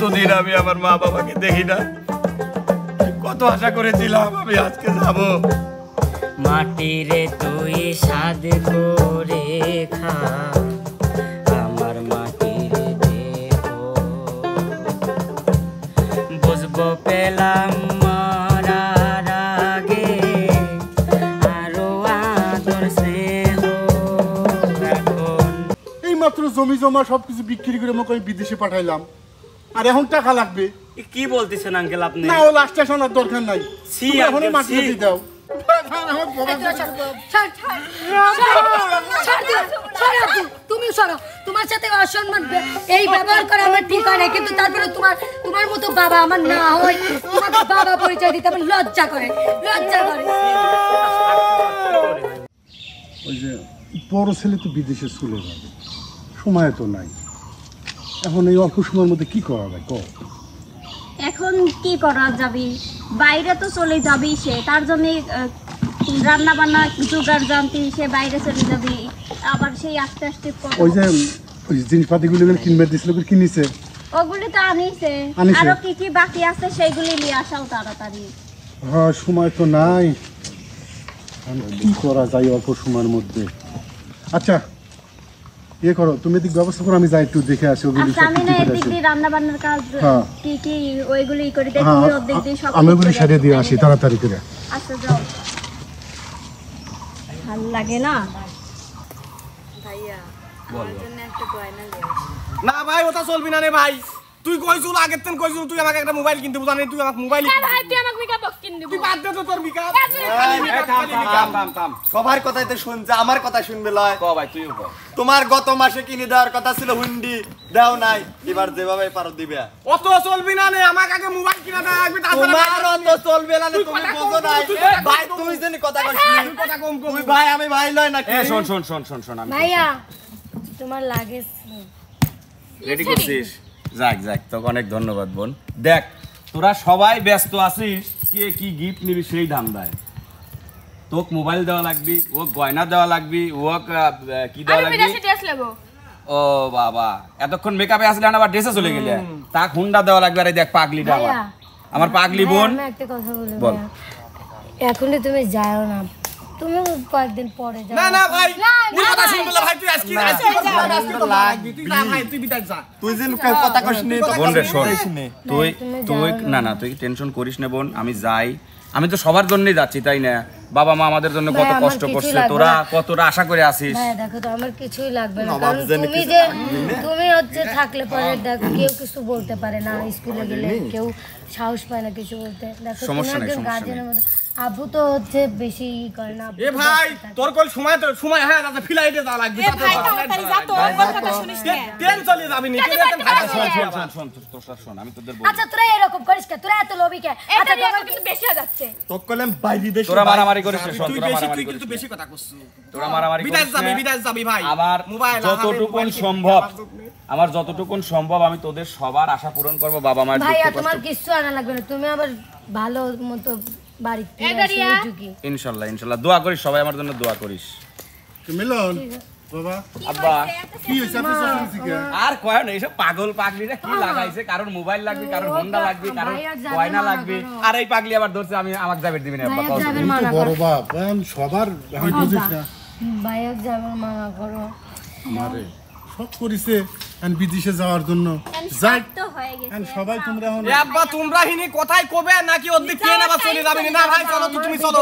কতদিন আমি আমার মা বাবাকে দেখি না, কত আশা করেছিলাম আমি আজকে যাব। মাটিরে তুই সাদ করে খা, আমার মাটিরে দেখো বুঝবো পেলাম মরার আগে আরো আদর স্নেহ। এখন এইমাত্র জমি জমা সবকিছু বিক্রি করে আমাকে আমি বিদেশে পাঠাইলাম, আর এখন টাকা লাগবে। কি বলতেছেন আঙ্কেল আপনি? না, ও লাস্টে শোনার দরকার নাই, এখন মাটি দিয়ে দাও। তুমি সরো, তোমার সাথে অসম্মান এই ব্যবহার করা আমার ঠিক হয় না, কিন্তু তারপরে তোমার মতো বাবা আমার না হয়, তোমাকে বাবা পরিচয় দিতে আমার লজ্জা করে, লজ্জা করে। ওই যে বড় ছেলে তো বিদেশে চলে যাবে, সময় তো নাই, এখন এই অল্প সময়ের মধ্যে কি করা যায়? এখন কি করা যাবে, বাইরে তো চলে যাবেই সে, তার জন্য রান্না বান্না জোগাড় জানতে সে বাইরে চলে যাবে, আবার সেই আস্তে আস্তে ওই যে ওই জিনিসপাতিগুলো কিনবে দিছিল, কিনেছে? ওগুলি তো আনিছে, আরো কি কি বাকি আছে সেগুলি নিয়ে আসাও তাড়াতাড়ি। হ্যাঁ, সময় তো নাই, কি করা যায় অল্প সময়ের মধ্যে? আচ্ছা ইয়ে করো, তুমি এদিক ব্যবস্থা করো, আমি যাই একটু দেখে আসি ওগুলি। আমি না এদিক দিয়ে রান্না বান্নার কাজ কি কি ওইগুলি করে দেখি, ওদিক দিয়ে সব আমি ওগুলি সারিয়ে দিয়ে আসি তাড়াতাড়ি করে। আচ্ছা যাও। ভাল লাগে না ভাইয়া, আমার জন্য একটা গয়না নিয়ে আসো। না ভাই, ওটা চলবি না রে ভাই। তুই কইছিল আগের দিন কইছিল তুই আমাকে একটা মোবাইল কিনতে বুঝানি, তুই আমাকে মোবাইল ভাই তুই আমাকে মেকআপ বক্স কিনে দিবি? তুই বাদ দে তো তোর মেকআপ। থাম। সবার কথাই তো শুনছে, আমার কথা শুনবে লয়। ক ভাই তুইও ক। তোমার গত মাসে কিনে দেওয়ার কথা ছিল হুন্ডি, দাও নাই, এবার যেভাবে পারো দিবে। অত চলবি না রে, আমাকে আগে মোবাইল কিনা দে, আমি তোমার অত চলবে না, তুমি বোঝো নাই ভাই, তুই জানি কথা কইছিস, কথা কম কম। তুই ভাই আমি ভাই লয় না। শোন শোন শোন শোন শোন, আমি ভাইয়া তোমার লাগেজ রেডি করছিস? যাক তোকে অনেক ধন্যবাদ বোন। দেখ তোরা সবাই ব্যস্ত আছিস, কে কি গিফট নিবি সেই দাম দেয়। তোকে মোবাইল দেওয়া লাগবি, ও গয়না দেওয়া লাগবি, ও কি দেওয়া লাগবি? ও বাবা, এতক্ষণ মেকআপে আসলে না, আবার ড্রেসে চলে গেলে। তাক হুন্ডা দেওয়া লাগবে। আরে দেখ পাগলিটা আবার, আমার পাগলি বোন। আমি একটা কথা বলি বল। এখনই তুমি যাও না, তুমি কয়েকদিন পরে যাও। না না ভাই, তুই কথা শুনবি না ভাই, তুই আজকে তো লাগবি, তুই না ভাই, তুই বিদায় যা। তুই যেন কথা কইছিস তো বোন রে শোন, তুই না তুই টেনশন করিস না বোন, আমি যাই। আমি তো সবার জন্যই যাচ্ছি, তাই না? বাবা মা আমাদের জন্য কত কষ্ট করছে, তোরা কতটা আশা করে আসিস। ভাই দেখো তো, আমার কিছুই লাগবে না, কারণ তুমি হচ্ছে থাকলে পরে দেখো কেউ কিছু বলতে পারে না, স্কুলে গেলে কেউ সাহস পায় না কিছু বলতে। দেখো সমস্যা নাই, গার্জেনের মতো আব্বু তো হচ্ছে বেশি করে না। এ ভাই তোর কল সময় হ্যাঁ দাদা ফ্লাইটে যা লাগবে। এ ভাই তাড়াতাড়ি যা তো, ওর কথা শুনিস না। ট্রেন চলে যাবি নি, শোন আমি তোদের বলি। আচ্ছা তোরা এরকম করিস কে? তোরা এত লোভী কে? আচ্ছা এটা কিন্তু বেশি হয়ে যাচ্ছে। তোক কইলাম ভাই বিদেশে, তোরা মারামারি করিস না, তুই তোরা বেশি, মারামারি তুই করিস কিন্তু না। বেশি কথা কইছিস। তোরা মারামারি করিস না, বিদেশ যাবি ভাই। আমার মোবাইল যতটুকুন সম্ভব আমি তোদের সবার আশা পূরণ করব। বাবা মায়ের ভাইয়া দুঃখ তোমার কষ্ট কিছু আনা লাগবে না, তুমি আবার ভালো মতো বাড়িতে ইনশাআল্লাহ দোয়া করিস, সবাই আমার জন্য দোয়া করিস। মিলন বাবা, আব্বা কি হইছে আপনি শুনছি কি? আর কয় না, এইসব পাগল পাগলিরা কি লাগাইছে, কারণ মোবাইল লাগবে, কারণ হোন্ডা লাগবে, কারণ গয়না লাগবে, আর এই পাগলি আবার ধরছে আমি আমাকে যাবে দিবি না। আব্বা কও তুই তো বড় বাপ, সবার এখন বুঝিস না। ভাইয়া যাবে মানা করো, আমারে সব করিছে এখন বিদেশে যাওয়ার জন্য। যাই তো হয়ে গেছে, সবাই তোমরা এখন এ আব্বা তোমরা হিনি কোথায় কবে নাকি ওদিক কে না চলে যাবে না? ভাই চলো তো, তুমি চলো।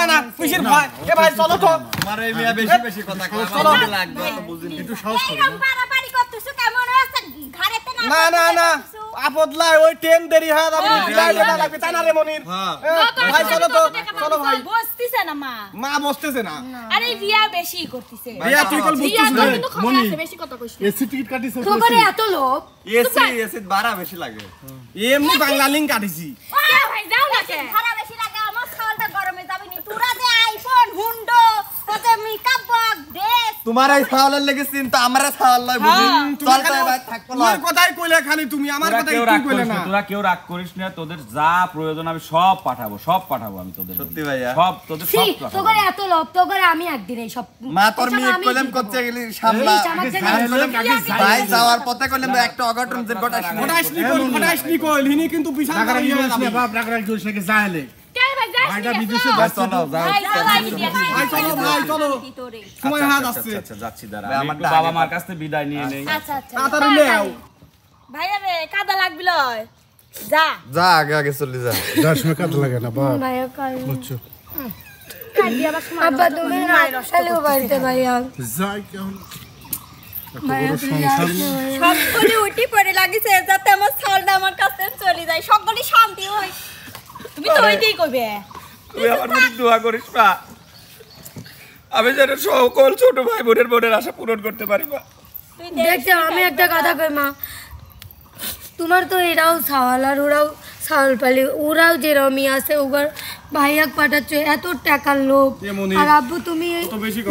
না কিসের ভয়? এ ভাই চলো তো। আমার এই মিয়া বেশি বেশি কথা কয়, আমার লাগবে তো বুঝিনি। একটু সাহস করো। এরকম বাড়াবাড়ি করতেছো কেমন আছে? ঘাড়েতে না আপদলাই ওই ট্রেন দেরি হয় যাবে, ফ্লাইটে না লাগবে, তাই না রে মনির? ভাই চলো তো, চলো ভাই। বসতিছে না মা বসতেছে না। আরে রিয়া বেশি করতেছে। রিয়া তুই কল বুঝছিস না? কিন্তু খবর আছে, বেশি কথা কইছিস। এসি টিকিট কাটিছে তো করে এত লোক এসি ভাড়া বেশি লাগে। এমনি বাংলা লিংক কাটিছি। কে ভাই যাও না কে? ভাড়া বেশি লাগে, আমার খাওয়াটা গরমে যাবে নি। তোরা যে আইফোন হুন্ডো কত মেকআপ বক্স দেশ তোমার এই ছাওয়ালের লেগে চিন্তা আমারে ছাওয়াল লয় বুঝি চল তো ভাই থাকবো না তোমার কথাই কইলে খালি তুমি আমার তোরা কথাই কেউ কি রাগ কইলে করিস না না, তোরা কেউ রাগ করিস না, তোদের যা প্রয়োজন আমি সব পাঠাবো আমি তোদের জন্য। সত্যি ভাইয়া? সব তোদের ছি, সব পাঠাবো। তোকে এত লোভ, তোকে আমি একদিন এই সব মা তোর এসব মেয়ে আমি কইলাম দিয়ে করতে দেবো। গেলি সামলা এই সামাজে না- ভাই যাওয়ার পথে কইলাম একটা অঘটন যে ঘটাইস নি কইল হিনি কিন্তু বিশাল বড় ইয়ে হয়ে যাবে। বাপ রাগ করিস নাকি যাইলে কে ভাই যাস ভাইটা নি বিদেশে গেছো? যাচ্ছে তো। ভাই যাও আমি দিয়ে আসি। ভাই চলো ভাই চলো তোরে সময় হাত আসছে আচ্ছা যাচ্ছি দাঁড়া, ভাই, আমি আমার একটু ডাকে বাবা মার কাছ থেকে বিদায় নিয়ে নেই। আচ্ছা আচ্ছা তাড়াতাড়ি নেও ভাইয়া রে কাদা লাগবিল যা যা আগে আগে চলে যা যার সময় কাজ লাগে না বাপ ভাইয়া কাল- বুঝছো কাঁদি আবার সময় আব্বা তুমি না খালি বাড়িতে ভাইয়া যাই কেমন ভাইয়া তুমি যাস না ভাইয়া। সকলে উঠি পড়ে লাগিছে যাতে আমার ছালটা আমার কাছে চলে যায় সকলে শান্তি হয় তুমি তো ওইটাই কইবে তুই আমার প্রতি দোয়া করিস মা, আমি যেন সকল ছোট ভাই বোনের আশা পূরণ করতে পারি মা। তুই দেখতে আমি একটা কথা কই মা, তোমার তো এরাও ছাওয়াল আর ওরাও ছাওয়াল পালি, ওরাও যেরমই আছে ওবার ভাইয়াক পাঠাচ্ছ এত টাকার লোভ, আর আব্বু তুমি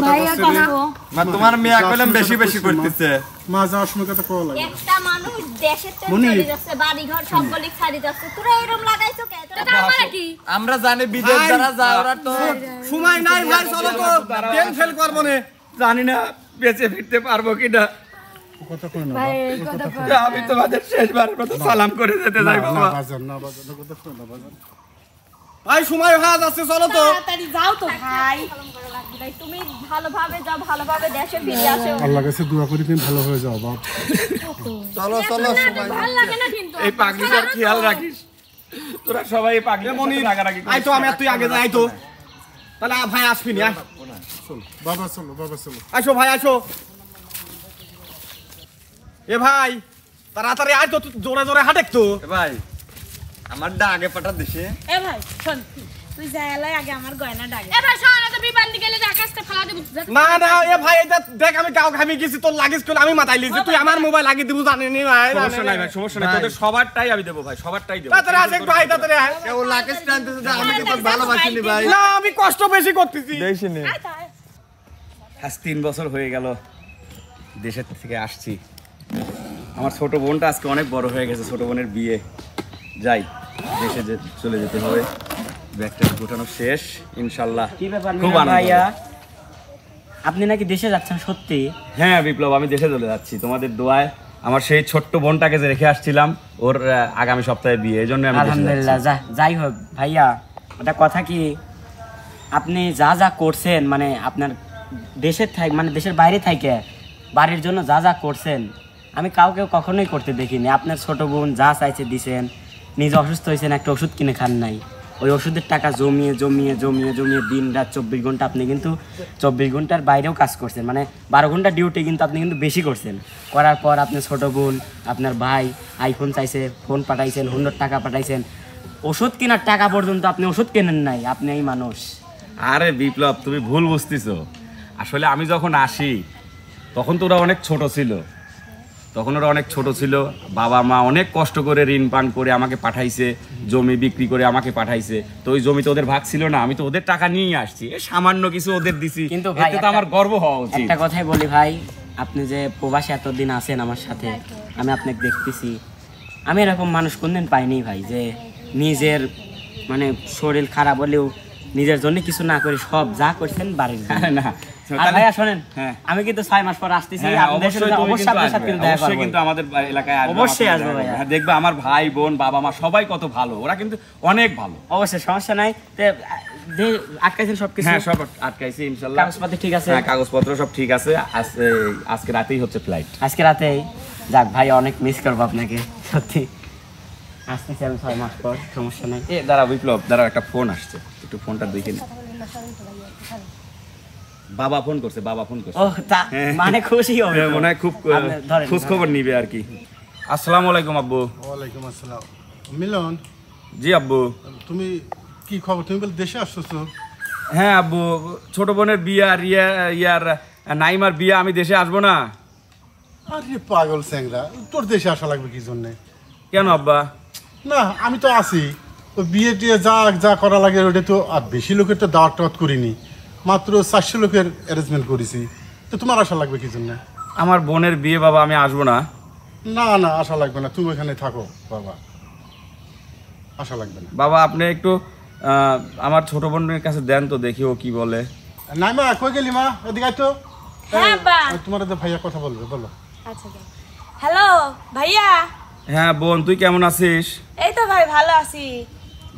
ভাইয়া কানাবো মা তোমার মেয়ে কইলাম বেশি বেশি করতেছে মা যাওয়ার সময় কথা কওয়া লাগে একটা মানুষ দেশের থেকে চলে যাচ্ছে বাড়ি ঘর সকলে ছাড়ি যাচ্ছে তোরা এরকম লাগাইছো কে তোরা আমরা কি আমরা জানি বিদেশ যারা যায় ওরা তো সময় নাই ভাই চলো তো গেম ফেল করব না জানি না বেঁচে ফিরতে পারবো কিনা, কথা কই না ভাই এই কথা কই। আমি তোমাদের শেষবারের মতো সালাম করে যেতে চাই না বাবা। বাজার না বাজার কথা কই না বাজার ভাই সময় হাত আসছে চলো তো তাড়াতাড়ি যাও তো ভাই তুমি ভালোভাবে যাও ভালোভাবে দেশে ফিরে আসো আল্লাহ কাছে দোয়া করি তুমি ভালো হয়ে যাও বাপ চলো চলো সময় ভালো লাগে না কিন্তু এই পাগলিটার খেয়াল রাখিস, তোরা সবাই এই পাগলিটার মনি সাথে রাগারাগি করিস আই তো আমি না। আর তুই আগে যাই তো তাহলে ভাই আসবি না চলো বাবা চলো আসো ভাই আসো এ ভাই তাড়াতাড়ি আয় তো তুই জোরে জোরে হাঁটেক তো এ ভাই আমার আগে পাঠা দিছে এ ভাই শোন তুই যাইলাই আগে আমার গয়না ডাকে এ ভাই শোন তো বিবান্দি গেলে আকাশতে ফেলা দেব না না এ ভাই এটা দেখ আমি কাউ খাবি গেছি তোর লাগিস কোন আমি মাথায় লিখছি তুই আমার মোবাইল লাগিয়ে দিব জানি নি ভাই সমস্যা নাই ভাই, সমস্যা নাই, তোদের সবারটাই আমি দেবো ভাই, সবারটাই দেবো। তাড়াতাড়ি আসে একটু আয় তাড়াতাড়ি আয় কেউ লাকেশ টানতেছে আমি তো তোর ভালোবাসিনি ভাই না আমি কষ্ট বেশি করতেছি দেখিনি আজ 3 বছর হয়ে গেল দেশের থেকে আসছি, আমার ছোট বোনটা আজকে অনেক বড় হয়ে গেছে, ছোট বোনের বিয়ে, যাই দেশে চলে যেতে হবে, ব্যাগটা গোটানো শেষ ইনশাল্লাহ। কি ব্যাপার খুব মিলন আনন্দ ভাইয়া হবে। আপনি নাকি দেশে যাচ্ছেন সত্যি? হ্যাঁ বিপ্লব, আমি দেশে চলে যাচ্ছি তোমাদের দোয়ায়, আমার সেই ছোট্ট বোনটাকে যে রেখে আসছিলাম ওর আগামী সপ্তাহে বিয়ে, এই জন্য আমি দেশে আলহামদুলিল্লাহ, যাচ্ছি। যাই হোক ভাইয়া, ওটা কথা কি আপনি যা যা করছেন মানে আপনার দেশের মানে দেশের বাইরে থেকে বাড়ির জন্য যা যা করছেন আমি কাউকে কখনোই করতে দেখিনি। আপনার ছোট বোন যা চাইছে দিছেন, নিজে অসুস্থ হয়েছেন একটা ওষুধ কিনে খান নাই, ওই ওষুধের টাকা জমিয়ে জমিয়ে জমিয়ে জমিয়ে দিন রাত 24 ঘন্টা আপনি কিন্তু 24 ঘন্টার বাইরেও কাজ করছেন, মানে 12 ঘন্টা ডিউটি কিন্তু আপনি কিন্তু বেশি করছেন। করার পর আপনার ছোট বোন আপনার ভাই আইফোন চাইছে, ফোন পাঠাইছেন, 100 টাকা পাঠাইছেন, ওষুধ কেনার টাকা পর্যন্ত আপনি ওষুধ কেনেন নাই। আপনি এই মানুষ? আরে বিপ্লব তুমি ভুল বুঝতেছো, আসলে আমি যখন আসি তখন তো ওরা অনেক ছোট ছিল, বাবা মা অনেক কষ্ট করে ঋণ পান করে আমাকে পাঠাইছে, জমি বিক্রি করে আমাকে পাঠাইছে, তো ওই জমিতে ওদের ভাগ ছিল না, আমি তো ওদের টাকা নিয়ে আসছি, এ সামান্য কিছু ওদের দিছি, কিন্তু ভাই এতে তো আমার গর্ব হওয়া উচিত। একটা কথাই বলি ভাই, আপনি যে প্রবাসে এতদিন আছেন আমার সাথে, আমি আপনাকে দেখতেছি, আমি এরকম মানুষ কোনদিন পাইনি ভাই যে নিজের মানে শরীর খারাপ হলেও নিজের জন্য কিছু না করে সব যা করছেন বাড়ির জন্য। না আর ভাইয়া শোনেন, হ্যাঁ। আমি কিন্তু 6 মাস পর আসতেছি, হ্যাঁ, আপনাদের সাথে অবশ্যই আপনার সাথে কিন্তু দেখা অবশ্যই করব। কিন্তু আমাদের এলাকায় আসবে, অবশ্যই আমার আসবো সাথে ভাইয়া। দেখা করবে। হ্যাঁ, দেখবে আমার ভাই বোন বাবা মা সবাই কত ভালো, ওরা কিন্তু অনেক ভালো। অবশ্যই সমস্যা নাই। আটকাইছেন সবকিছু? হ্যাঁ সব আটকাইছি ইনশাআল্লাহ, কাগজপত্র ঠিক আছে? হ্যাঁ কাগজপত্র সব ঠিক আছে, আজকে রাতেই হচ্ছে ফ্লাইট। আজকে রাতেই? যাক ভাই, অনেক মিস করবো আপনাকে সত্যি। আসতেছি আমি 6 মাস পর, সমস্যা নাই। এ দাঁড়া বিপ্লব, দাঁড়া একটা ফোন আসছে, একটু ফোনটা দেখে নি। বাবা ফোন করছে। ও তা মানে খুশি হবে হ্যাঁ, তো। মনে হয় খুব আপনি ধরেন, খোঁজ খবর নিবে আর কি। আসসালামু আলাইকুম আব্বু। ওয়ালাইকুম আসসালাম। মিলন, জি আব্বু। তুমি কি খবর? তুমি বলে দেশে আসছো? হ্যাঁ আব্বু, ছোট বোনের বিয়ে আর ইয়ার নাইমার বিয়ে, আমি দেশে আসবো না? আরে পাগল স্যাংরা, তোর দেশে আসা লাগবে কি জন্যে? কেন আব্বা? না আমি তো আছি, ওই বিয়ে টিয়ে যা করা লাগে ওটা তো আর বেশি লোকের তো দাওয়াত টাওয়াত করিনি, মাত্র 400 লোকের অ্যারেঞ্জমেন্ট করেছি। তো তোমার আশা লাগবে কি জন্য? আমার বোনের বিয়ে বাবা, আমি আসবো না। না না, আশা লাগবে না, তুমি ওখানে থাকো বাবা, আশা লাগবে না। বাবা আপনি একটু আমার ছোট বোনের কাছে দেন তো, দেখি ও কি বলে। নাই মা, কই গেলি মা? এদিকে আয় তো। হ্যাঁ বা তোমার ভাইয়া কথা বলবে, বলো। আচ্ছা হ্যালো ভাইয়া। হ্যাঁ বোন, তুই কেমন আছিস? এই তো ভাই ভালো আছি।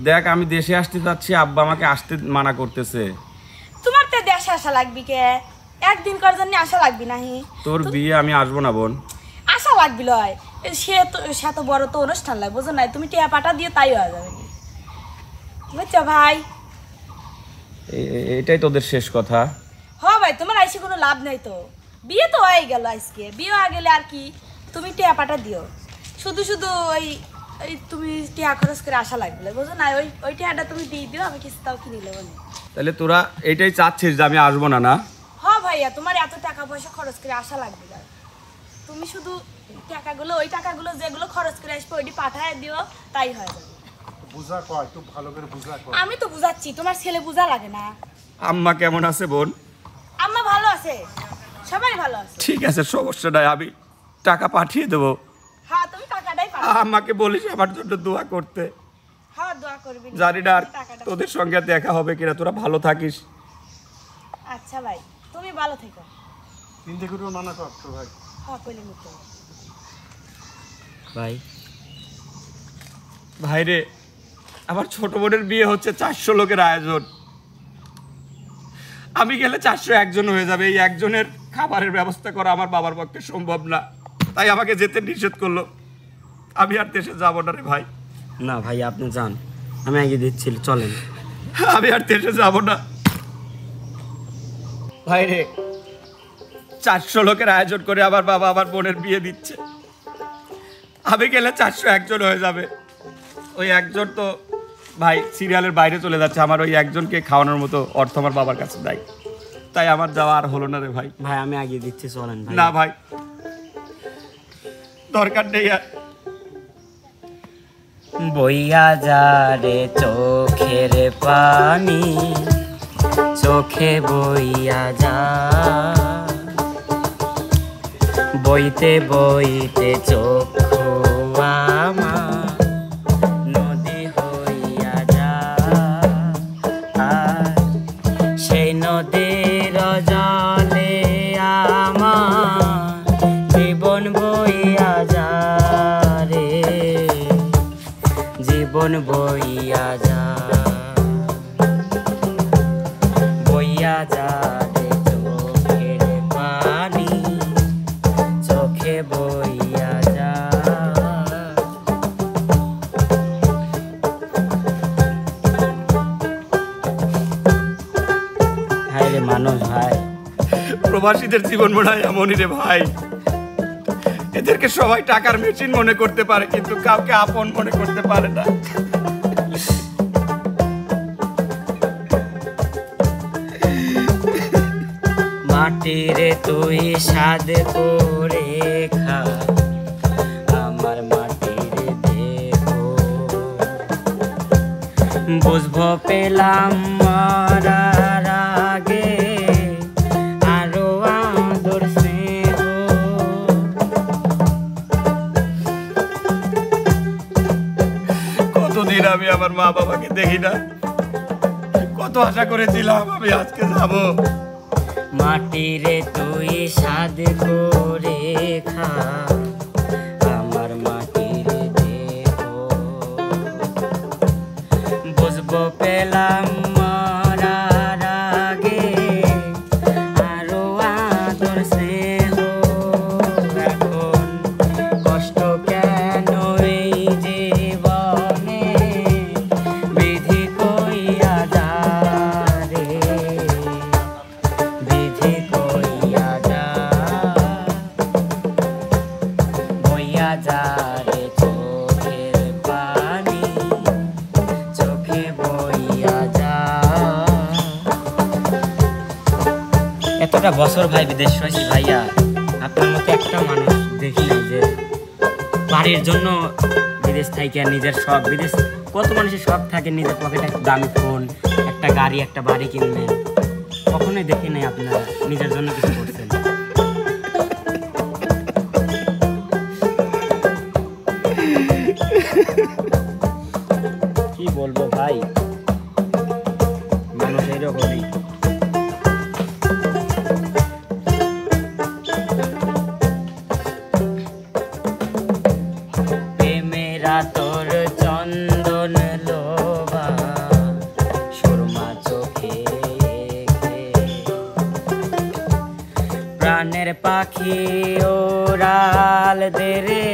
দেখ আমি দেশে আসতে চাচ্ছি, আব্বা আমাকে আসতে মানা করতেছে। তোমার তো দেশে আসা লাগবি কে? একদিন কর জন্য আসা লাগবি নাহি? তোর বিয়ে আমি আসবো না বোন। আসা লাগবি লয়, সে তো বড় তো অনুষ্ঠান লাগে, বুঝো না? তুমি টিয়া পাটা দিয়ে তাই হয়ে যাবে, বুঝছো ভাই? এটাই তোদের শেষ কথা? হ ভাই, তোমার আইসি কোনো লাভ নেই তো, বিয়ে তো হয়ে গেল, আজকে বিয়ে হয়ে গেলে আর কি, তুমি টিয়া পাটা দিও। শুধু শুধু ওই তুমি টিয়া খরচ করে আসা লাগবে, বুঝো না? ওই টিয়াটা তুমি দিয়ে দিও, আমি কিছু তাও কিনে নেবো। তাহলে তোরা এটাই চাচ্ছিস যে আমি আসবো না? না হ ভাইয়া, তোমার এত টাকা পয়সা খরচ করে আসা লাগবে না, তুমি শুধু টাকাগুলো, ওই টাকাগুলো যেগুলো খরচ করে আসবে ওইটি পাঠায় দিও, তাই হয়ে যাবে। বুঝা কয়, একটু ভালো করে বুঝা কয়। আমি তো বুঝাচ্ছি, তোমার ছেলে বুঝা লাগে না। আম্মা কেমন আছে বোন? আম্মা ভালো আছে, সবাই ভালো আছে। ঠিক আছে, সমস্যা নাই, আমি টাকা পাঠিয়ে দেবো। হ্যাঁ তুমি টাকাটাই পাঠাও। আম্মাকে বলিস আমার জন্য দোয়া করতে। হ্যাঁ দোয়া করবি। জানি না আর তোদের সঙ্গে দেখা হবে কিনা, তোরা ভালো থাকিস। আচ্ছা ভাই, তুমি ভালো থেকো। চিন্তা করে মানা কর তোর ভাই। হ্যাঁ কইলে মুক্ত ভাই। ভাইরে, আমার ছোট বোনের বিয়ে হচ্ছে, 400 লোকের আয়োজন। আমি গেলে 401 জন হয়ে যাবে। এই একজনের খাবারের ব্যবস্থা করা আমার বাবার পক্ষে সম্ভব না, তাই আমাকে যেতে নিষেধ করলো। আমি আর দেশে যাবো না রে ভাই। না ভাই আপনি যান, আমি আগে দিচ্ছি, চলেন। আমি আর দেশে যাবো না ভাইরে। 400 লোকের আয়োজন করে আমার বাবা আমার বোনের বিয়ে দিচ্ছে। আমি গেলে 401 জন হয়ে যাবে। ওই একজন তো ভাই সিরিয়ালের বাইরে চলে যাচ্ছে, আমার ওই একজনকে খাওয়ানোর মতো অর্থ আমার বাবার কাছে নাই, তাই আমার যাওয়া আর হলো না রে ভাই। ভাই আমি আগে দিচ্ছি, চলেন ভাই। না ভাই, দরকার নেই আর। বইয়া যা রে চোখের পানি, চোখে বইয়া যা, বইতে বইতে চক্ষু আমার নদী হইয়া যা, আর সেই নদীর জলে আমার জীবন বইয়া যা রে, জীবন বইয়া যা, বইয়া যা রে চোখের পানি, চোখে বইয়া যা। হায় রে মানুষ ভাই, প্রবাসীদের জীবন মনে হয় এমনই রে ভাই। এদেরকে সবাই টাকার মেশিন মনে করতে পারে, কিন্তু কাউকে আপন মনে করতে পারে না। মাটিরে তুই সাদ করে খা, আমার মাটিরে দেখো, বুঝবো পেলাম মরার আগে আরো আদর স্নেহ। কতদিন আমি আমার মা বাবাকে দেখি না, কত আশা করেছিলাম আমি আজকে যাব। মাটিরে তুই সাদ করে খা, আমার মাটিরে দেখো, বুঝবো পেলাম মরার আগে আরো আদর স্নেহ। এখন কষ্ট কেন এই জীবনে, বিধি কইয়া যা রে, বিধি কইয়া যা, বইয়া যা রে চোখের পানি, চোখে বইয়া যা। এতটা বছর ভাই বিদেশ রয়েছি ভাইয়া, আপনার মতো একটা মানুষ দেখি নাই যে বাড়ির জন্য বিদেশ থেকে নিজের শখ, বিদেশ কত মানুষের শখ থাকে নিজের পকেটে একটা দামি ফোন, একটা গাড়ি, একটা বাড়ি কিনবেন, কখনোই দেখি নাই আপনারা নিজের জন্য কিছু করছেন। কি বলবো ভাই, মানুষ এইরকমই। প্রেমেরা তোর চন্দন লোভা সুরমা চোখে, প্রাণের পাখি ওরাল দে রে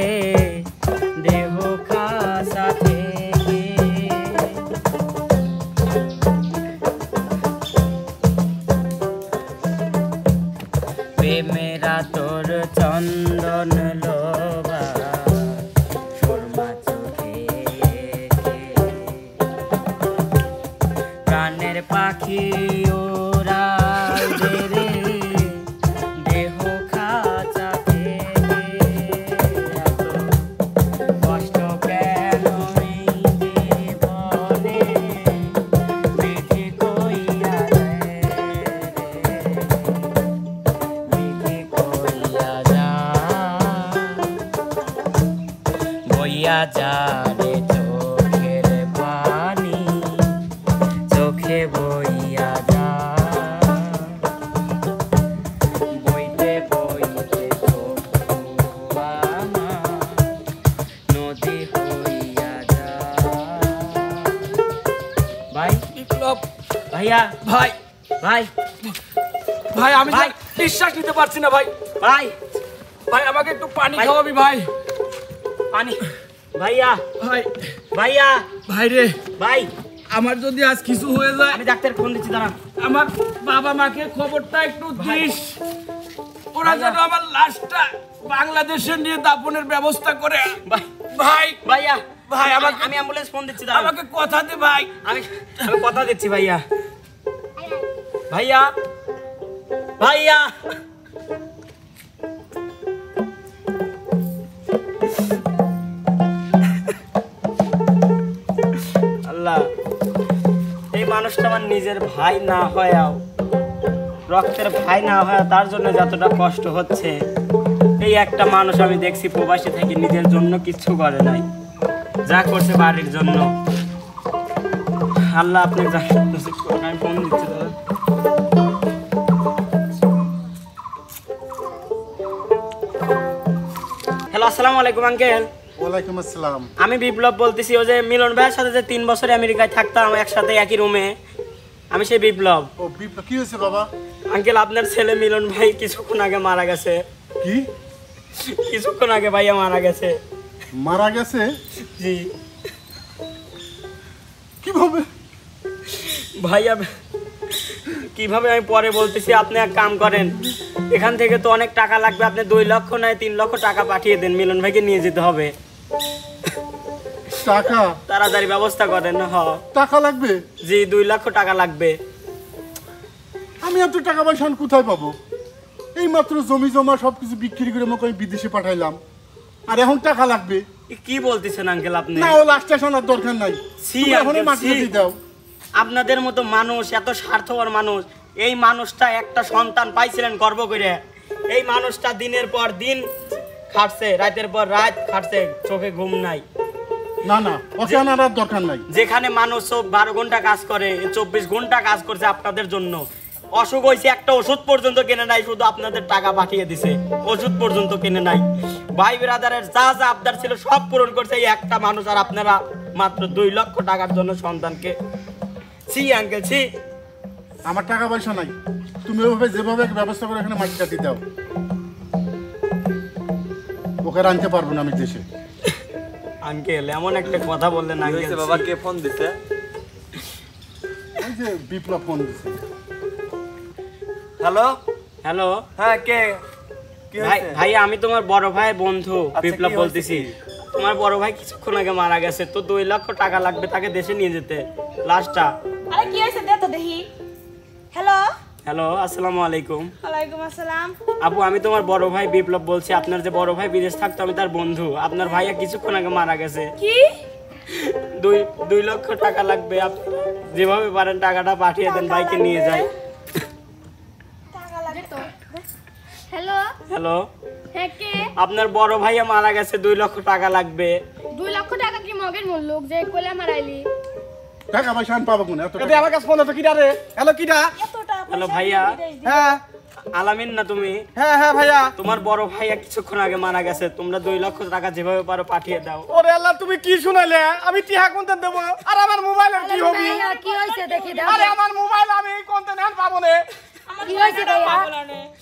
দেহ খাসা থেকে। প্রেমেরা তোর চন্দন লোভা সুরমা চোখে, প্রাণের পাখি ওরাল দে রে দেহ খাঁচা থেকে। এত কষ্ট কেন এই জীবনে বিধি কইয়া যায় রে, বিধি কইয়া যা, বইয়া যা রে চোখের পানি, চোখে বইয়া যা, বইতে বইতে চোখ ডুবানা, নদী হইয়া যা। ভাই বিপ্লব ভাইয়া ভাই, ভাই ভাই আমি ভাই। নিঃশ্বাস নিতে পারছি না ভাই। ভাই ভাই আমাকে একটু পানি ভাই। খাওয়াবি ভাই। পানি, ভাইয়া ভাই ভাইয়া ভাই রে, ভাই, আমার যদি আজ কিছু হয়ে যায়, আমি ডাক্তার ফোন দিচ্ছি, দাঁড়ান। আমার বাবা মাকে খবরটা একটু দিস, ওরা যেন আমার লাশটা বাংলাদেশে নিয়ে দাফনের ব্যবস্থা করে। ভাই ভাই ভাইয়া ভাই, আমাকে- আমি অ্যাম্বুলেন্স ফোন দিচ্ছি, দাঁড়ান। আমাকে কথা দে ভাই। আমি আমি কথা দিচ্ছি ভাইয়া। ভাইয়া ভাইয়া আল্লাহ, এই মানুষটা আমার নিজের ভাই না হয়েও, রক্তের ভাই না হয়, তার জন্য যতটা কষ্ট হচ্ছে, এই একটা মানুষ আমি দেখছি প্রবাসী থেকে নিজের জন্য কিচ্ছু করে নাই, যা করছে বাড়ির জন্য। আল্লাহ আপনি আমি ফোন দিচ্ছি দাদা। হ্যালো, আসসালামু আলাইকুম আঙ্কেল। ওয়ালাইকুম আসসালাম। আমি বিপ্লব বলতেছি, ওই যে মিলন ভাইয়ের সাথে যে 3 বছর আমেরিকায় থাকতাম একসাথে একই রুমে, আমি সেই বিপ্লব। ও বিপ্লব, কি হয়েছে বাবা? আঙ্কেল আপনার ছেলে মিলন ভাই কিছুক্ষণ আগে মারা গেছে। কি কিছুক্ষণ আগে ভাইয়া মারা গেছে। মারা গেছে? জি কিভাবে? ভাইয়া, কিভাবে আমি পরে বলতেছি, আপনি এক কাম করেন, এখান থেকে তো অনেক টাকা লাগবে, আপনি 2 লক্ষ নয় 3 লক্ষ টাকা পাঠিয়ে দেন, মিলন ভাইকে নিয়ে যেতে হবে। টাকা? তাড়াতাড়ি ব্যবস্থা করেন। টাকা লাগবে? জি 2 লক্ষ টাকা লাগবে। আমি এত টাকা পয়সা আমি কোথায় পাবো? এই মাত্র জমি জমা সবকিছু বিক্রি করে আমাকে আমি বিদেশে পাঠাইলাম, আর এখন টাকা লাগবে? কি বলতেছেন আঙ্কেল আপনি? না, ও লাস্টে শোনার দরকার নাই, ছি, তুমি এখনই আঙ্কেল, মাটি ছি। দিয়ে দাও। আপনাদের মতো মানুষ, এত স্বার্থপর মানুষ, এই মানুষটা একটা সন্তান পাইছিলেন গর্ব করে, এই মানুষটা দিনের পর দিন খাটছে, রাতের পর রাত খাটছে, চোখে ঘুম নাই। না না, ওকে আনার আর দরকার নাই। যেখানে মানুষ 12 ঘন্টা কাজ করে, 24 ঘন্টা কাজ করছে আপনাদের জন্য, অসুখ হয়েছে একটা ওষুধ পর্যন্ত কেনে নাই, শুধু আপনাদের টাকা পাঠিয়ে দিছে, ওষুধ পর্যন্ত কেনে নাই। ভাই ব্রাদারের যা যা আবদার ছিল সব পূরণ করছে এই একটা মানুষ, আর আপনারা মাত্র 2 লক্ষ টাকার জন্য সন্তানকে। ছি আঙ্কেল, ছি। আমার টাকা পয়সা নাই, তুমি ওভাবে যেভাবে ব্যবস্থা করে এখানে মাটি কাটি দাও, ওকে আর আনতে পারবো না আমি দেশে। আঙ্কেল এমন একটা কথা বললেন আঙ্কেল। বাবা কে ফোন দিছে? এই যে বিপ্লব ফোন দিছে। হ্যালো, হ্যালো হ্যাঁ কে? কি ভাই, হয়েছে? ভাই আমি তোমার বড় ভাইয়ের বন্ধু বিপ্লব কি হয়েছে বলতেছি। কি? তোমার বড় ভাই কিছুক্ষণ আগে মারা গেছে, তো 2 লক্ষ টাকা লাগবে তাকে দেশে নিয়ে যেতে, লাস্টটা। আরে কি হয়েছে দে তো দেখি। হ্যালো, হ্যালো, আসসালামু আলাইকুম। ওয়ালাইকুম আসসালাম। আপু, আমি তোমার বড় ভাই বিপ্লব বলছি। আপনার যে বড় ভাই বিদেশ থাকতো, আমি তার বন্ধু। আপনার ভাইয়া কিছুক্ষণ আগে মারা গেছে। কি? 2 লক্ষ টাকা লাগবে, যেভাবে পারেন টাকাটা পাঠিয়ে দেন, ভাইকে নিয়ে যাই। টাকা লাগে তো। হ্যালো হ্যালো, হ্যাঁ কে? আপনার বড় ভাইয়া মারা গেছে, 2 লক্ষ টাকা লাগবে। 2 লক্ষ টাকা কি মগের মূল্য যে কোলা মারাইলি? টাকা পয়সা আন পাবো কোন এত এটা আমার কাছে ফোন তো কিডা রে? হ্যালো কিডা? হ্যালো ভাইয়া, হ্যাঁ আলামিন না তুমি? হ্যাঁ হ্যাঁ ভাইয়া। তোমার বড় ভাইয়া কিছুক্ষণ আগে মারা গেছে, তোমরা 2 লক্ষ টাকা যেভাবে পারো পাঠিয়ে দাও। ওরে আল্লাহ তুমি কি শুনাইলে? আমি টিহা কোনটা দেব? আর আমার মোবাইলের কি হবে? ভাইয়া কি হয়েছে দেখি দাও। আরে আমার মোবাইল আমি এই কোনটা নেন পাবো না। কি হয়েছে ভাইয়া?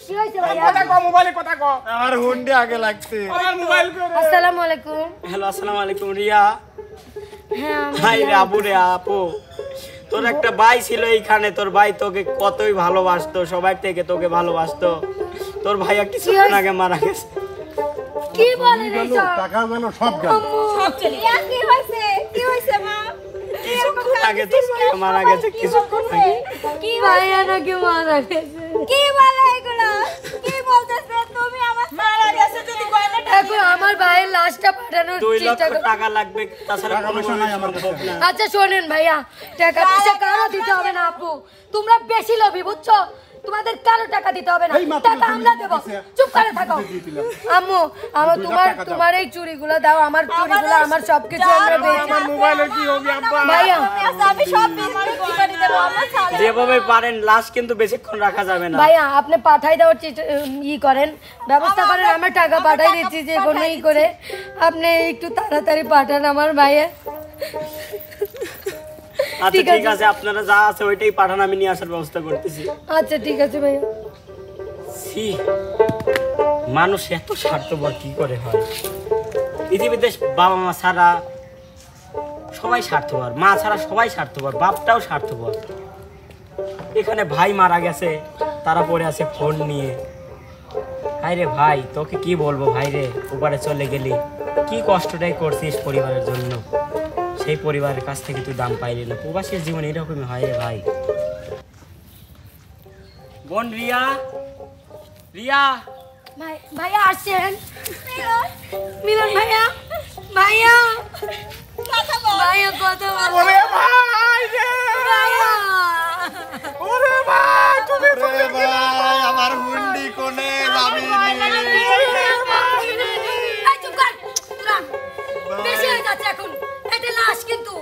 কি হয়েছে ভাইয়া? কথা কও মোবাইলে কথা কও। আমার হুন্ডি আগে লাগছে। আমার মোবাইল কই রে? আসসালামু আলাইকুম। হ্যালো, আসসালামু আলাইকুম রিয়া। হ্যাঁ ভাই রে, আবু রে, আপু, তোর একটা ভাই ছিল এইখানে, তোর ভাই তোকে কতই ভালোবাসতো, সবাই থেকে তোকে ভালোবাসতো। তোর ভাইয়া কিছুক্ষণ আগে মারা গেছে। কি বলে রে গেল টাকা গেল সব গেল। ইয়া, কি হয়েছে? কি হয়েছে মা? কিছুক্ষণ আগে তোর ভাইয়া মারা গেছে, কিছুক্ষণ আগে। কি ভাইয়া নাকি মারা গেছে? কি বলে এগুলো? কি বলতেছে তুমি? আমার মারা গেছে যদি গয়না এখন আমার ভাইয়ের লাশটা পাঠানোর 2 চেষ্টা লক্ষ কর। টাকা লাগবে, তাছাড়া টাকা পয়সা নাই আমার কাছে। আচ্ছা শোনেন ভাইয়া, টাকা পয়সা কারো দিতে হবে না আপু, তোমরা বেশি লোভী বুঝছো, তোমাদের কারো টাকা দিতে হবে না, এই মাত্র টাকা তুমি আমরা দেবো, দিছে। চুপ করে থাকো। দিয়ে দিলাম। আম্মু আমার 2 লাখ তোমার টাকা দাও। তোমার এই চুড়িগুলো দাও, আমার চুড়িগুলো আমার সবকিছু আমরা বেচি। আমার মোবাইলের কি হবে আব্বা? ভাইয়া আমি সব বিক্রি করে দেবো আমার ছাড়া। যেভাবে পারেন লাশ কিন্তু বেশিক্ষণ রাখা যাবে না। ভাইয়া আপনি পাঠাই দেওয়ার করেন, ব্যবস্থা করেন, আমরা টাকা পাঠাই দিচ্ছি যে কোনো করে, আপনি একটু তাড়াতাড়ি পাঠান আমার ভাইয়া। আচ্ছা ঠিক ঠিক আছে। আছে, আপনারা যা আছে ওইটাই পাঠান, আমি নিয়ে আসার ব্যবস্থা করতেছি। আচ্ছা ঠিক আছে ভাইয়া। ছি, মানুষ এত স্বার্থপর কি করে হয়? পৃথিবীতে বাবা মা ছাড়া সবাই স্বার্থপর, মা ছাড়া সবাই স্বার্থপর, বাপটাও স্বার্থপর। এখানে ভাই মারা গেছে, তারা পড়ে আছে ফোন নিয়ে। হাই রে ভাই, তোকে কি বলবো ভাই রে, ওপারে চলে গেলি, কি কষ্টটাই করছিস পরিবারের জন্য, সেই পরিবারের কাছ থেকে তুই দাম পাইলি না। প্রবাসীর জীবন এরকমই হয় রে ভাই। বোন রিয়া, রিয়া, ভাইয়া আসছেন, মিলন ভাইয়া, ভাইয়া ভাইয়া কথা বলো। ওরে ভাই রে! ভাইয়া ওরে ভাই তুমি ওরে ভাই আমার হুন্ডি কোনে যাবি এই চুপ কর, তোরা বেশি হয়ে যাচ্ছে এখন, এটা লাশ কিন্তু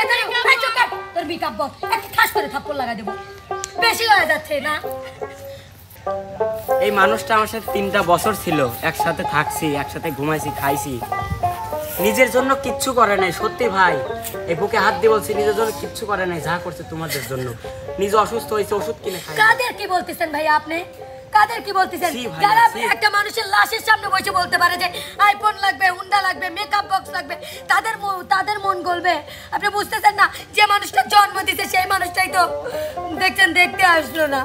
এখানে, এই চুপ কর, তোর বিকাপ বক একটা ঠাস করে থাপ্পড় লাগা দেবো, বেশি হয়ে যাচ্ছে না। এই মানুষটা আমার সাথে 3টা বছর ছিল, একসাথে থাকছি, একসাথে ঘুমাইছি, খাইছি, নিজের জন্য কিচ্ছু করে নাই। সত্যি ভাই, এই বুকে হাত দিয়ে বলছি, নিজের জন্য কিচ্ছু করে নাই, যা করছে তোমাদের জন্য। নিজে অসুস্থ হয়েছে, ওষুধ কিনে খাই। কাদের কি বলতেছেন ভাইয়া আপনি? কাদের কি বলতেছেন? জি ভাইয়া, যারা জি। একটা মানুষের লাশের সামনে বসে বলতে পারে যে আইফোন লাগবে, হুন্ডা লাগবে, মেকআপ বক্স লাগবে, তাদের মন গলবে? আপনি বুঝতেছেন না, যে মানুষটা জন্ম দিতে সেই মানুষটাই তো দেখছেন দেখতে আসলো না।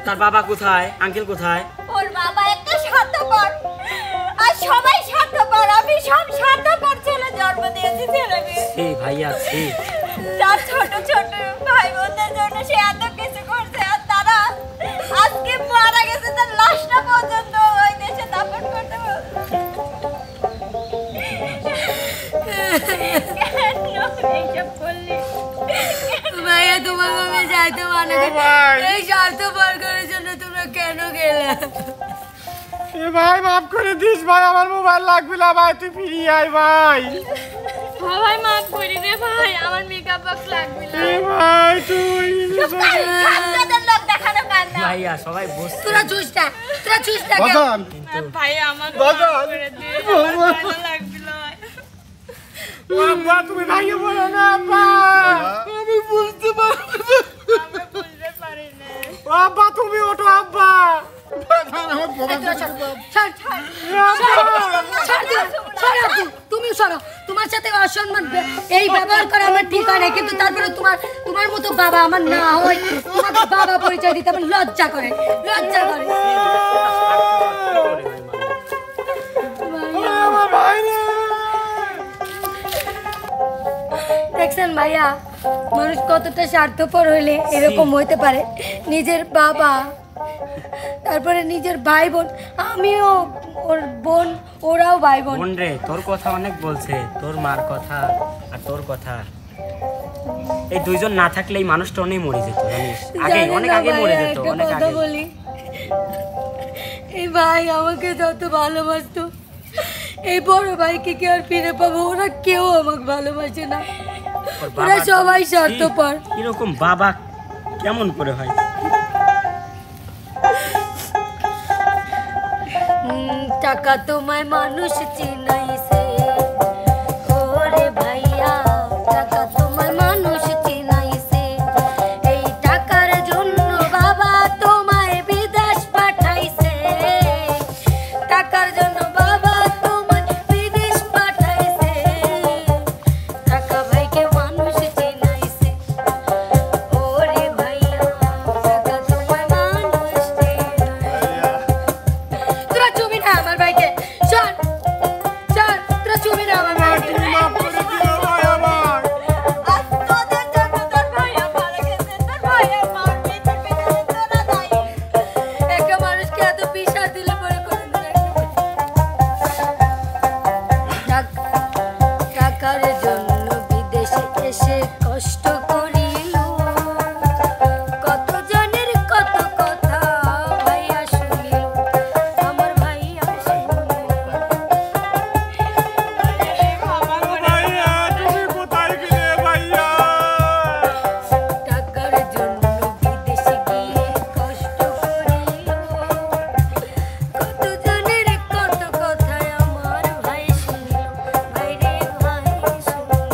তার বাবা কোথায়, আঙ্কেল কোথায়? ওর বাবা একটা স্বার্থপর, আর সবাই স্বার্থপর। আমি সব স্বার্থপর ছেলে জন্ম দিয়েছি ছেলেকে। সে ভাইয়া, সে তার ছোট ছোট ভাই বোনদের জন্য সে এত কিছু করছে, আর তারা আজকে মারা গেছে, তার লাশটা পর্যন্ত ওই দেশে দাফন করতে এইসব করলি? ভাইয়া তোমাকে আমি যাইতে মানে এই স্বার্থপর করার জন্য তোমরা কেন গেলে? এ ভাই মাফ করে দিস ভাই, আমার মোবাইল লাগবে না ভাই, তুই ফিরিয়ে আয় ভাই। হ্যাঁ ভাই মাফ করে দে ভাই, আমার মেকআপ বক্স লাগবে না। এ ভাই তুই ছাত্রদের লোক দেখানো কান্না। ভাইয়া সবাই বুঝছে। তোরা চুষটা, তোরা চুষটা কেন? বাজান ভাই আমার বাজান। মাফ করে দে, আমার ভালো লাগবে না। আব্বা তুমি ভাইকে বলো না আব্বা, আমি বুঝতে পারি না। আমরা বুঝতে পারি না। আব্বা তুমি ওঠো আব্বা। তুমি সরো, তোমার সাথে অসম্মান এই ব্যবহার করা আমার ঠিক হয় না, কিন্তু তারপরে তোমার মতো বাবা আমার না হয়, তোমাকে বাবা পরিচয় দিতে আমার লজ্জা করে, লজ্জা করে। আমার ভাই রে! দেখছেন ভাইয়া, মানুষ কতটা স্বার্থপর হইলে এরকম হইতে পারে। নিজের বাবা, তারপরে নিজের ভাই বোন, আমিও ওর বোন, ওরাও ভাই বোন। বোন রে, তোর কথা অনেক বলছে, তোর মার কথা আর তোর কথা। এই দুইজন না থাকলে এই মানুষটা অনেক মরে যেত, জানিস? আগে জানি অনেক না আগে মরে ভাইয়া, যেত, একটা অনেক কথা আগে। বলি, এই ভাই আমাকে যত ভালোবাসতো এই বড় ভাইকে কি আর ফিরে পাবো? ওরা কেউ আমাকে ভালোবাসে না, ওরা সবাই স্বার্থপর। এরকম বাবা কেমন করে হয়? টাকা তোমায় মানুষ চিনাইছে, ওরে ভাইয়া টাকা তোমায় মানুষ চিনাইছে। এই টাকার জন্য বাবা তোমায় বিদেশ পাঠাইছে, টাকার জন্য বাবা তোমায় বিদেশ পাঠাইছে। টাকা ভাইকে মানুষ চিনাইছে, ওরে ভাইয়া টাকা তোমায় মানুষ চিনাইছে। তোরা চুবি না আমার ভাইকে, শোন শোন, তোরা চুবি না আমার ভাইকে। তুমি মাফ করে দিও ভাই আমার। আজ তোদের জন্য তোর ভাইয়া মারা গেছে, তোর ভাইয়া মারবে, তোর পেছনে তোরা দায়ী। একটা মানুষকে এত পিসার দিলে পরে করে টাকার জন্য বিদেশে এসে কষ্ট করিল, কত জনের কত কথা ভাইয়া শুনিল, আমার ভাইয়া শুনিল। ভাইয়া তুমি কোথায় গেলে ভাইয়া? টাকার জন্য বিদেশে গিয়ে কষ্ট করিল, কত জনের কত কথা আমার ভাই শুনিল, ভাইরে ভাই শুনিল।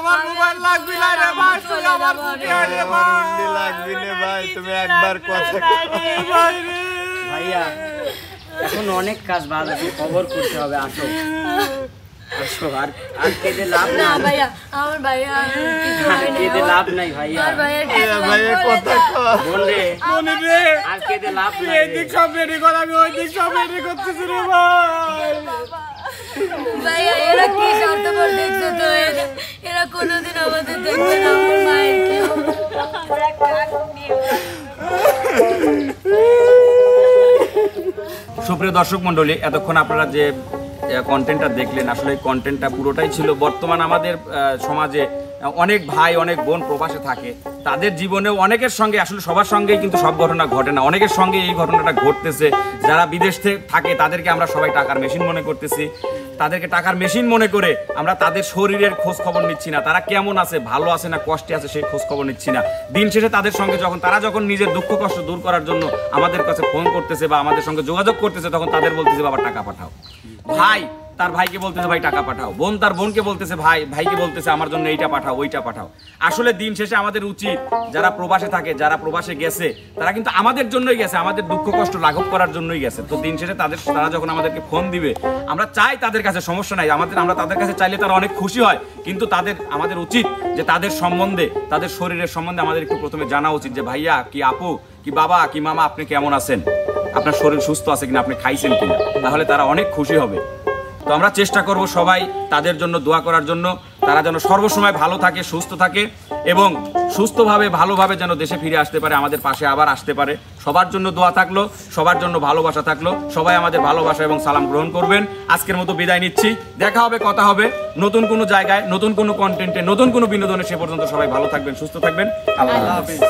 আমার মোবাইল লাগবে না রে ভাই, তুই আমার রে ভাই লাগবে না ভাই, তুমি একবার কথা ভাই রে। ভাইয়া এখন অনেক কাজ বাদ আছে, খবর করতে হবে, আসো আসো। আর আর কেঁদে লাভ না নাই ভাইয়া, আমার ভাইয়া কিছু হয় না। কেঁদে লাভ নাই ভাইয়া, আমার ভাইয়ের কিছু ভাইয়া কথা কও। বোন রে মনে রে আর কেঁদে লাভ নাই এই দিক সব রেডি কর, আমি ওই দিক সব রেডি করতেছি রে ভাই। ভাইয়া এরা কি স্বার্থপর দেখছো তো, এরা কোনোদিন আমাদের দেখবে না। আমার মায়ের কি হবে? সুপ্রিয় দর্শক মণ্ডলী, এতক্ষণ আপনারা যে কন্টেন্টটা দেখলেন, আসলে এই কন্টেন্টটা পুরোটাই ছিল বর্তমান আমাদের সমাজে অনেক ভাই অনেক বোন প্রবাসে থাকে, তাদের জীবনেও অনেকের সঙ্গে, আসলে সবার সঙ্গেই কিন্তু সব ঘটনা ঘটে না, অনেকের সঙ্গে এই ঘটনাটা ঘটতেছে। যারা বিদেশ থেকে থাকে তাদেরকে আমরা সবাই টাকার মেশিন মনে করতেছি, তাদেরকে টাকার মেশিন মনে করে আমরা তাদের শরীরের খোঁজ খবর নিচ্ছি না, তারা কেমন আছে, ভালো আছে না কষ্টে আছে সেই খোঁজ খবর নিচ্ছি না। দিন শেষে তাদের সঙ্গে যখন নিজের দুঃখ কষ্ট দূর করার জন্য আমাদের কাছে ফোন করতেছে বা আমাদের সঙ্গে যোগাযোগ করতেছে, তখন তাদের বলতেছে বাবা টাকা পাঠাও, ভাই তার ভাইকে বলতেছে ভাই টাকা পাঠাও, বোন তার বোনকে বলতেছে ভাইকে বলতেছে আমার জন্য এইটা পাঠাও ওইটা পাঠাও। আসলে দিন শেষে আমাদের উচিত, যারা প্রবাসে থাকে, যারা প্রবাসে গেছে, তারা কিন্তু আমাদের জন্যই গেছে, আমাদের দুঃখ কষ্ট লাঘব করার জন্যই গেছে। তো দিন শেষে তারা যখন আমাদেরকে ফোন দিবে, আমরা চাই তাদের কাছে, সমস্যা নাই, আমরা তাদের কাছে চাইলে তারা অনেক খুশি হয়, কিন্তু আমাদের উচিত যে তাদের সম্বন্ধে, তাদের শরীরের সম্বন্ধে আমাদের একটু প্রথমে জানা উচিত যে ভাইয়া কি আপু কি বাবা কি মামা আপনি কেমন আছেন, আপনার শরীর সুস্থ আছে কিনা, আপনি খাইছেন কিনা, তাহলে তারা অনেক খুশি হবে। তো আমরা চেষ্টা করব সবাই তাদের জন্য দোয়া করার জন্য, তারা যেন সর্বসময় ভালো থাকে, সুস্থ থাকে এবং সুস্থভাবে ভালোভাবে যেন দেশে ফিরে আসতে পারে, আমাদের পাশে আবার আসতে পারে। সবার জন্য দোয়া থাকলো, সবার জন্য ভালোবাসা থাকলো, সবাই আমাদের ভালোবাসা এবং সালাম গ্রহণ করবেন। আজকের মতো বিদায় নিচ্ছি, দেখা হবে, কথা হবে নতুন কোনো জায়গায়, নতুন কোনো কন্টেন্টে, নতুন কোনো বিনোদনে। সে পর্যন্ত সবাই ভালো থাকবেন, সুস্থ থাকবেন, আল্লাহ হাফেজ।